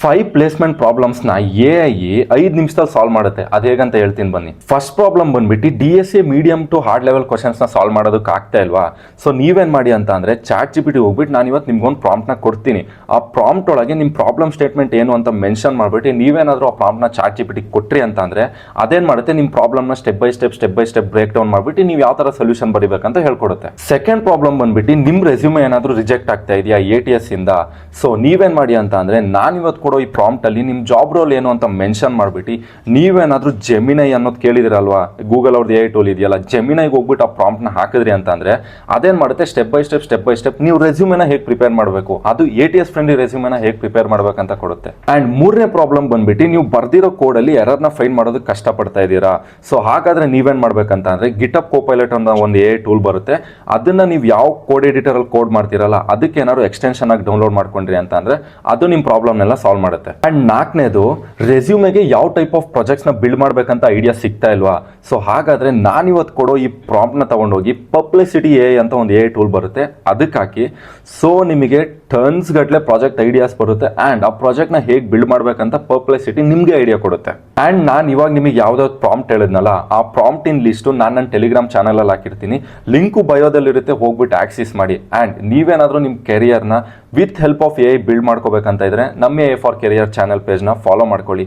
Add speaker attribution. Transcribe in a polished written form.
Speaker 1: 5 placement ಪ್ರಾಬ್ಲಮ್ಸ್ನ AI 5 ನಿಮಿಷದಲ್ಲಿ solve ಮಾಡುತ್ತೆ. ಅದು ಹೇಗಂತ ಹೇಳ್ತೀನಿ ಬನ್ನಿ. ಫಸ್ಟ್ ಪ್ರಾಬ್ಲಮ್ ಬಂದ್ಬಿಟ್ಟು DSA medium to hard level ಕ್ವಶನ್ಸ್ನ ಸಾಲ್ವ್ ಮಾಡೋದಕ್ಕೆ ಆಗ್ತಾ ಇಲ್ವಾ? ಸೊ ನೀವೇನು ಮಾಡಿ ಅಂತ ಅಂದರೆ ChatGPT ಹೋಗ್ಬಿಟ್ಟು ನಾನು ಇವತ್ತು ನಿಮ್ಗೊಂದು ಪ್ರಾಂಪ್ಟ್ನ ಕೊಡ್ತೀನಿ. ಆ ಪ್ರಾಂಪ್ಟ್ ಒಳಗೆ ನಿಮ್ಮ ಪ್ರಾಬ್ಲಮ್ ಸ್ಟೇಟ್ಮೆಂಟ್ ಏನು ಅಂತ ಮೆನ್ಷನ್ ಮಾಡಿಬಿಟ್ಟು ನೀವೇನಾದರೂ ಆ ಪ್ರಾಂಪ್ಟ್ನ ChatGPT ಕೊಟ್ರಿ ಅಂತ ಅಂದರೆ ಅದೇನು ಮಾಡುತ್ತೆ, ನಿಮ್ಮ ಪ್ರಾಬ್ಲಮ್ನ step by step break down ಮಾಡಿಬಿಟ್ಟು ನೀವು ಯಾವ ಥರ ಸೊಲ್ಯೂಷನ್ ಬರೀಬೇಕಂತ ಹೇಳ್ಕೊಡುತ್ತೆ. ಸೆಕೆಂಡ್ ಪ್ರಾಬ್ಲಮ್ ಬಂದ್ಬಿಟ್ಟು ನಿಮ್ಮ ರೆಸ್ಯೂಮೆ ಏನಾದರೂ ರಿಜೆಕ್ಟ್ ಆಗ್ತಾ ಇದೆಯಾ ATS ಇಂದ? ಸೊ ನೀವೇನು ಮಾಡಿ ಅಂತ ಅಂದರೆ ನಾನಿವತ್ತು ಕೊಡೋ ಈ ಪ್ರಾಂಪ್ಟ್ ಅಲ್ಲಿ ನಿಮ್ಮ ಜಾಬ್ ರೋಲ್ ಏನು ಅಂತ ಮೆನ್ಷನ್ ಮಾಡಿಬಿಟ್ಟು ನೀವೇನಾದರೂ ಜೆಮಿನೈ ಅನ್ನೋದು ಕೇಳಿದಿರಲ್ವಾ, ಗೂಗಲ್ ಅವ್ರದ್ದು AI ಟೂಲ್ ಇದೆಯಲ್ಲ, ಜೆಮಿನೈಗೆ ಹೋಗ್ಬಿಟ್ಟು ಆ ಪ್ರಾಂಪ್ಟ್ನ ಹಾಕಿದ್ರಿ ಅಂತ ಅಂದರೆ ಅದೇನು ಮಾಡುತ್ತೆ, ಸ್ಟೆಪ್ ಬೈ ಸ್ಟೆಪ್ ನೀವು ರೆಸ್ಯೂಮೆನ ಹೇಗೆ ಪ್ರಿಪೇರ್ ಮಾಡಬೇಕು, ಅದು ATS ಫ್ರೆಂಡ್ಲಿ ರೆಸ್ಯೂಮೆನ ಹೇಗೆ ಪ್ರಿಪೇರ್ ಮಾಡಬೇಕಂತ ಕೊಡುತ್ತೆ. ಆ್ಯಂಡ್ ಮೂರನೇ ಪ್ರಾಬ್ಲಮ್ ಬಂದ್ಬಿಟ್ಟು ನೀವು ಬರ್ದಿರೋ ಕೋಡಲ್ಲಿ ಎರರ್ನ ಫೈಂಡ್ ಮಾಡೋದಕ್ಕೆ ಕಷ್ಟಪಡ್ತಾ ಇದ್ದೀರಾ. ಸೊ ಹಾಗಾದರೆ ನೀವೇನು ಮಾಡಬೇಕಂತ ಅಂದರೆ ಗಿಟಪ್ ಕೋಪೈಲಟ್ ಅನ್ನೋ ಒಂದು AI ಟೂಲ್ ಬರುತ್ತೆ. ಅದನ್ನು ನೀವು ಯಾವ ಕೋಡ್ ಎಡಿಟರಲ್ಲಿ ಕೋಡ್ ಮಾಡ್ತೀರಲ್ಲ ಅದಕ್ಕೆ ಏನಾದ್ರು ಎಕ್ಸ್ಟೆನ್ಷನ್ ಆಗಿ ಡೌನ್ಲೋಡ್ ಮಾಡ್ಕೊಂಡ್ರಿ ಅಂತ ಅಂದರೆ ಅದು ನಿಮ್ಮ ಪ್ರಾಬ್ಲಮ್ನೆಲ್ಲ ಸಾಲ್ವ್ ಮಾಡುತ್ತೆ. ಅಂಡ್ ನಾಲ್ಕನೇದು, ರೆಸ್ಯೂಮೆಗೆ ಯಾವ ಟೈಪ್ ಆಫ್ ಪ್ರಾಜೆಕ್ಟ್ಸ್ನ ಬಿಲ್ಡ್ ಮಾಡಬೇಕಂತ ಐಡಿಯಾ ಸಿಗ್ತಾ ಇಲ್ವಾ? ಸೊ ಹಾಗಾದರೆ ನಾನಿವತ್ತು ಕೊಡೋ ಈ ಪ್ರಾಂಪ್ಟ್ನ ತೊಗೊಂಡೋಗಿ ಪಬ್ಲಿಸಿಟಿ AI ಅಂತ ಒಂದು AI ಟೂಲ್ ಬರುತ್ತೆ, ಅದಕ್ಕೆ ಹಾಕಿ. ಸೊ ನಿಮಗೆ ಟರ್ನ್ಸ್ ಗಟ್ಟಲೆ ಪ್ರಾಜೆಕ್ಟ್ ಐಡಿಯಾಸ್ ಬರುತ್ತೆ ಆ್ಯಂಡ್ ಆ ಪ್ರಾಜೆಕ್ಟ್ನ ಹೇಗೆ ಬಿಲ್ಡ್ ಮಾಡಬೇಕಂತ ಪಬ್ಲಿಸಿಟಿ ನಿಮಗೆ ಐಡಿಯಾ ಕೊಡುತ್ತೆ. ಆ್ಯಂಡ್ ನಾನು ಇವಾಗ ನಿಮಗೆ ಯಾವುದಾದ್ರು ಪ್ರಾಂಪ್ಟ್ ಹೇಳಿದ್ನಲ್ಲ, ಆ ಪ್ರಾಂಪ್ಟಿನ ಲಿಸ್ಟು ನಾನು ನನ್ನ ಟೆಲಿಗ್ರಾಮ್ ಚಾನಲಲ್ಲಿ ಹಾಕಿರ್ತೀನಿ, ಲಿಂಕು ಬಯೋದಲ್ಲಿರುತ್ತೆ, ಹೋಗ್ಬಿಟ್ಟು ಆಕ್ಸೆಸ್ ಮಾಡಿ. ಆ್ಯಂಡ್ ನೀವೇನಾದರೂ ನಿಮ್ಮ ಕೆರಿಯರ್ನ with help of AI build ಮಾಡ್ಕೋಬೇಕಂತ ಇದ್ರೆ ನಮ್ಮ AI ಫಾರ್ ಕೆರಿಯರ್ ಚಾನಲ್ ಪೇಜ್ನ ಫಾಲೋ ಮಾಡ್ಕೊಳ್ಳಿ.